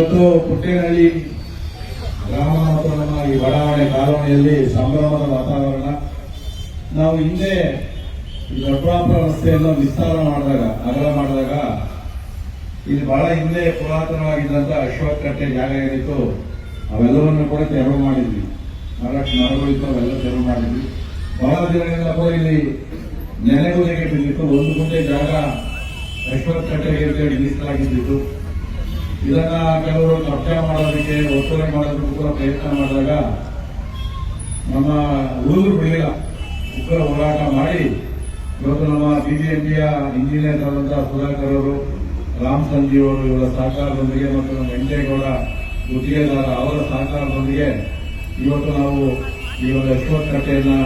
ಇವತ್ತು ಪುಟ್ಟೇನಹಳ್ಳಿ ಗ್ರಾಮ ಮತ್ತು ನಮ್ಮ ಈ ಬಡಾವಣೆ ಕಾಲೋನಿಯಲ್ಲಿ ಸಂಭ್ರಮದ ವಾತಾವರಣ. ನಾವು ಹಿಂದೆ ದೊಡ್ಡಬಳ್ಳಾಪುರ ರಸ್ತೆಯನ್ನು ವಿಸ್ತಾರ ಮಾಡಿದಾಗ, ಅಗಲ ಮಾಡಿದಾಗ, ಇಲ್ಲಿ ಬಹಳ ಹಿಂದೆ ಪುರಾತನವಾಗಿದ್ದಂತ ಅಶ್ವತ್ಥ ಕಟ್ಟೆ ಜಾಗ ಏನಿತ್ತು ಅವೆಲ್ಲವನ್ನು ಕೂಡ ತೆರವು ಮಾಡಿದ್ವಿ. ಮರಗಳಿತ್ತು, ಅವೆಲ್ಲ ತೆರವು ಮಾಡಿದ್ವಿ. ಬಹಳ ದಿನಗಳಿಂದ ಕೂಡ ಇಲ್ಲಿ ನೆನೆಗುದಿಗೆ ಬಿದ್ದಿತ್ತು. ಒಂದು ಗುಂಟೆ ಜಾಗ ಅಶ್ವತ್ಥ ಕಟ್ಟೆಗೆ ಮೀಸಲಾಗಿದ್ದಿತ್ತು. ಇದನ್ನ ಕೆಲವರು ಕಬ್ಜಾ ಮಾಡೋದಕ್ಕೆ, ಒತ್ತುವರಿ ಮಾಡೋದಕ್ಕೂ ಕೂಡ ಪ್ರಯತ್ನ ಮಾಡಿದಾಗ ನಮ್ಮ ಊರು ಬಿಡಲಿಲ್ಲ. ಉಗ್ರ ಹೋರಾಟ ಮಾಡಿ ಇವತ್ತು ನಮ್ಮ ಬಿಬಿಎಂಪಿಯ ಇಂಜಿನಿಯರ್ ಆದಂತಹ ಸುಧಾಕರ್ ಅವರು, ರಾಮ್ ಸಂಜೀವ್ ಅವರು ಇವರ ಸಹಕಾರದೊಂದಿಗೆ ಮತ್ತು ನಮ್ಮ ವೆಂಕಟೇಗೌಡ ಗುತ್ತಿಗೆದಾರ ಅವರ ಸಹಕಾರದೊಂದಿಗೆ ಇವತ್ತು ನಾವು ಈ ಒಂದು ಅಶ್ವತ್ಥ ಕಟ್ಟೆಯನ್ನ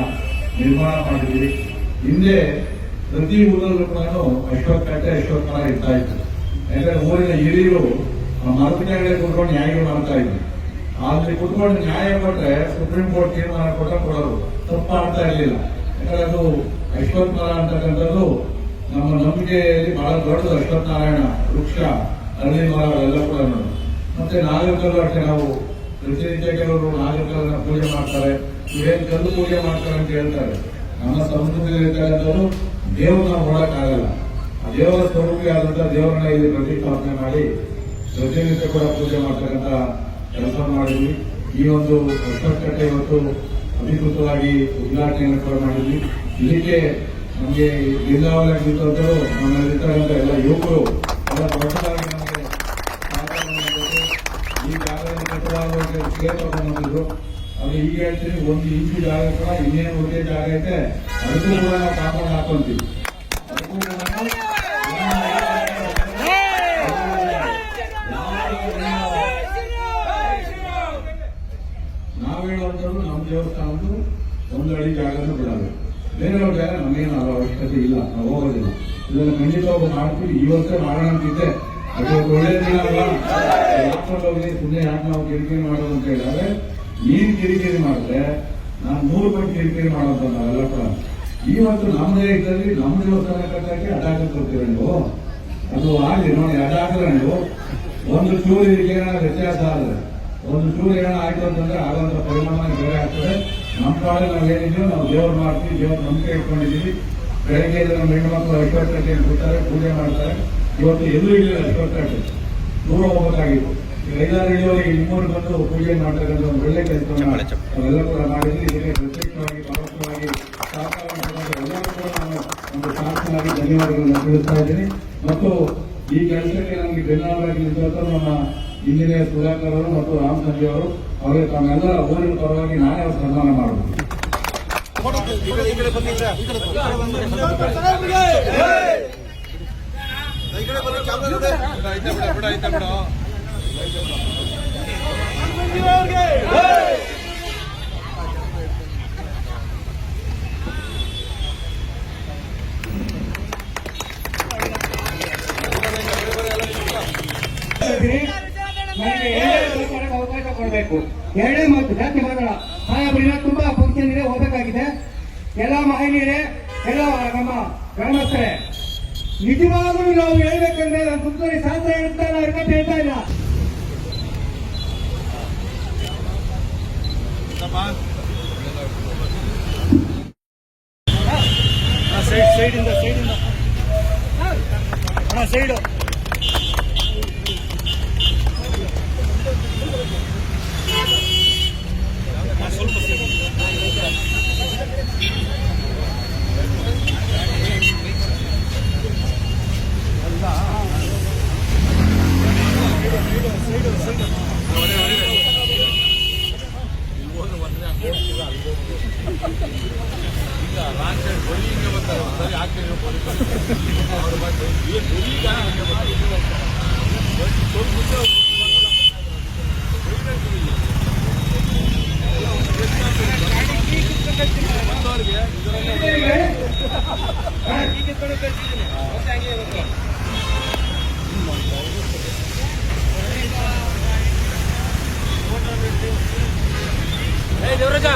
ನಿರ್ಮಾಣ ಮಾಡಿದ್ದೀವಿ. ಹಿಂದೆ ಪ್ರತಿ ಊರಲ್ಲೂ ಕೂಡ ಅಶ್ವತ್ಥ ಕಟ್ಟೆ, ಅಶ್ವತ್ಥ ಮರ ಇರ್ತಾ ಇತ್ತು. ಯಾಕಂದ್ರೆ ಊರಿನ ಹಿರಿಯರು ಮರದ ಕೆಳಗಡೆ ಕುತ್ಕೊಂಡು ನ್ಯಾಯಗಳು ಮಾಡ್ತಾ ಇದ್ರು. ಅಲ್ಲಿ ಕುತ್ಕೊಂಡು ನ್ಯಾಯ ಕೊಟ್ಟರೆ ಸುಪ್ರೀಂ ಕೋರ್ಟ್ ತೀರ್ಮಾನ ಕೊಡೋರು ತಪ್ಪು ಆಗ್ತಾ ಇರಲಿಲ್ಲ. ಯಾಕಂದ್ರೆ ಅದು ಅಶ್ವತ್ಥ ಮರ ಅಂತಕ್ಕಂಥದ್ದು ನಮ್ಮ ನಂಬಿಕೆಯಲ್ಲಿ ಬಹಳ ದೊಡ್ಡದು. ಅಶ್ವತ್ಥ ನಾರಾಯಣ ವೃಕ್ಷ, ಅರಳಿ ಮರ ಎಲ್ಲ ಕೂಡ. ಮತ್ತೆ ನಾಗರಿಕರು ಅಷ್ಟೇ, ನಾವು ಪ್ರತಿನಿತ್ಯ ಕೆಲವರು ನಾಗರಿಕರನ್ನ ಪೂಜೆ ಮಾಡ್ತಾರೆ. ಇವೇನು ಕಲ್ಲು ಪೂಜೆ ಮಾಡ್ತಾರೆ ಅಂತ ಹೇಳ್ತಾರೆ. ನಮ್ಮ ಸಂಸ್ಕೃತಿಯಲ್ಲಿ ಇರ್ತಕ್ಕಂಥದ್ದು ದೇವರನ್ನ ನೋಡಕ್ಕಾಗಲ್ಲ. ಆ ದೇವರ ಸ್ವರೂಪಿ ಆದಂತಹ ದೇವರನ್ನ ಇಲ್ಲಿ ಪ್ರತಿಷ್ಠಾಪನೆ ಮಾಡಿ ಪ್ರತಿನಿತ್ಯ ಕೂಡ ಪೂಜೆ ಮಾಡ್ತಕ್ಕಂಥ ಕೆಲಸ ಮಾಡಿದ್ವಿ. ಈ ಒಂದು ಅಶ್ವತ್ಥ ಕಟ್ಟೆ ಇವತ್ತು ಅಧಿಕೃತವಾಗಿ ಉದ್ಘಾಟನೆಯನ್ನು ಕೂಡ ಮಾಡಿದ್ವಿ. ಇದಕ್ಕೆ ನಮಗೆ ಜಿಲ್ಲಾವಲಯ ನಮ್ಮಲ್ಲಿರ್ತಕ್ಕಂಥ ಎಲ್ಲ ಯುವಕರು ಬಹಳ ದೊಡ್ಡದಾಗಿ ನಮಗೆ ಈ ಜಾಗದಲ್ಲಿ ಕಟ್ಟಡಕ್ಕೆ ತಗೊಂಡಿದ್ರು. ಅದು ಈಗ ಹೇಳ್ತೀನಿ, 1 ಇಂಚು ಜಾಗ ಕೂಡ ಇನ್ನೇನು ಒಂದೇ ಜಾಗ ಐತೆ, ಅದಕ್ಕೂ ಕೂಡ ನಾವು ಕಾಂಪೌಂಡ್ ಹಾಕೊಂತೀವಿ. ಅದಕ್ಕೂ ಕೂಡ ನಾವು ಹೇಳುವಂಥದ್ದು ನಮ್ಮ ದೇವಸ್ಥಾನದ್ದು 1 ಅಡಿ ಜಾಗನೂ ಬಿಡೋದು. ಬೇರೆಯವ್ರ ಜಾಗ ನಮಗೇನು ಅವಶ್ಯಕತೆ ಇಲ್ಲ, ನಾವು ಹೋಗೋದಿಲ್ಲ. ಇದನ್ನು ಖಂಡಿತವಾಗಿ ಮಾಡ್ತೀವಿ. ಈ ವರ್ಷ ಮಾಡೋಣ ಅಂತಿದ್ದೆ. ಅದು ಒಳ್ಳೆಯದಿಲ್ಲ ಅಲ್ಲ, ಹಾಕೊಂಡು ಹೋಗಿ ಸುಮ್ಮನೆ ಯಾಕೆ ನಾವು ಕಿರಿಕಿರಿ ಮಾಡೋದು ಅಂತ ಹೇಳಿದ್ರೆ, ನೀನು ಕಿರಿಕಿರಿ ಮಾಡಿದ್ರೆ ನಾನು 3 ಪಟ್ಟು ಕಿರಿಕಿರಿ ಮಾಡೋದು ನಾವೆಲ್ಲ ಕೂಡ. ಇವತ್ತು ನಮ್ಮ ದೇಶದಲ್ಲಿ ನಮ್ಮ ದೇವಸ್ಥಾನ ಕಟ್ಟಕ್ಕೆ ಅಡ್ಡಾಕ ಕೊಡ್ತೀರ ನೀವು. ಅದು ಆಗಲಿ ನೋಡಿ, ಅಡ್ಡಾಕಿದ್ರೆ ನೀವು ಒಂದು ಚೂರು ಇದಕ್ಕೆ ಏನಾದ್ರು ವ್ಯತ್ಯಾಸ ಆದ್ರೆ, ಒಂದು ಚೂರು ಏನೋ ಆಯ್ತು ಅಂತಂದ್ರೆ ಆಗುವಂತ ಪರಿಣಾಮ ಬೇರೆ ಆಗ್ತದೆ. ನಮ್ಮ ಕಾಲದಲ್ಲಿ ನಾವು ಏನಿದ್ದೀವಿ, ನಾವು ದೇವ್ರು ಮಾಡ್ತೀವಿ, ದೇವ್ರ ನಂಬಿಕೆ ಇಟ್ಕೊಂಡಿದ್ದೀವಿ. ಬೆಳಗ್ಗೆ ನಮ್ಮ ಹೆಣ್ಣುಮಕ್ಕಳು ಅಶ್ವತ್ಥ ಕಟ್ಟೆ ಬಿಡ್ತಾರೆ, ಪೂಜೆ ಮಾಡ್ತಾರೆ. ಇವತ್ತು ಎಲ್ಲೂ ಇಲ್ಲ ಅಶ್ವತ್ಥ ಕಟ್ಟೆ, ದೂರ ಹೋಗಬೇಕಾಗಿತ್ತು. ಈಗ 5-6 ಇಳುವರಿಗೆ ನಿಮ್ಮೂರು ಬಂದು ಪೂಜೆ ಮಾಡ್ತಕ್ಕಂಥ ಒಂದು ಒಳ್ಳೆ ಕೆಲಸವನ್ನು ನಾವೆಲ್ಲ ಕೂಡ ಮಾಡಿದ್ವಿ. ಇದಕ್ಕೆ ಪ್ರತ್ಯಕ್ಷವಾಗಿ ಪರೋಕ್ಷವಾಗಿ ಸಹಕಾರ ಎಲ್ಲರೂ ಕೂಡ ನಾನು ಒಂದು ಶಾಸಕನಾಗಿ ಧನ್ಯವಾದಗಳನ್ನು ತಿಳಿಸ್ತಾ ಇದ್ದೀನಿ. ಮತ್ತು ಈ ಕೆಲಸಕ್ಕೆ ನಮಗೆ ಬೆನ್ನೆಲುಬಾಗಿ ನಿಂತ ನಮ್ಮ ಇಂಜಿನಿಯರ್ ಸುಧಾಕರ್ ಅವರು ಮತ್ತು ರಾಮ್ ಸಂಜಯ್ ಅವರು, ಅವರಿಗೆ ತಮ್ಮೆಲ್ಲ ಊರಿನ ಪರವಾಗಿ ನಾನೇ ಅವರು ಸನ್ಮಾನ ಮಾಡಬಹುದು. ನನಗೆ ಅವಕಾಶ ಕೊಡಬೇಕು. 2 ಮಾತು ಜಾಸ್ತಿ ಮಾತಾಡ. ಸಾಹೇಬ್ರಿನ ತುಂಬಾ ಫಂಕ್ಷನ್ ಇದೆ, ಹೋಗಬೇಕಾಗಿದೆ. ಎಲ್ಲ ಮಹಿಳೆಯರೇ, ಎಲ್ಲ ನಮ್ಮ ಗ್ರಾಮಸ್ಥರೇ, ನಿಜವಾಗಲೂ ನಾವು ಹೇಳ್ಬೇಕಂದ್ರೆ ನಾನು ತುಮಕೂರಿ ಶಾಸ್ತ್ರ ಹೇಳ್ತಾ ಇಲ್ಲ, ಹೇಳ್ತಾ ಇಲ್ಲ. ಸೈಡು ದೇವರಾಜ